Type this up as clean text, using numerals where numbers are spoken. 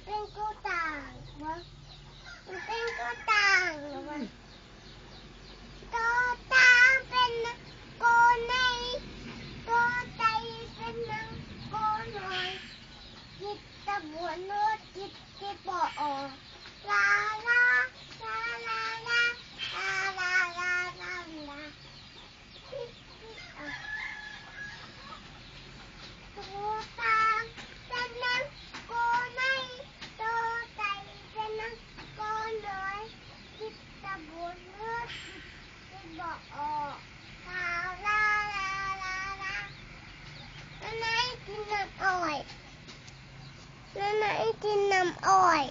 เป็นกูต่างวะมันเป็นกูต่างวะตัวต่างเป็นกูในตัวใจเป็นกูหน่อยจิตตะบวนโน้ตจิตที่บอกลาลาลาลาลาลาลาลาลาลาตัวต่างเป็นกูในตัวใจเป็นกูหน่อยจิตตะบวนโน้ตจิตที่บอกลาลาลาลาลาแล้วไหนกินน้ำอ้อยแล้วไหนกินน้ำอ้อย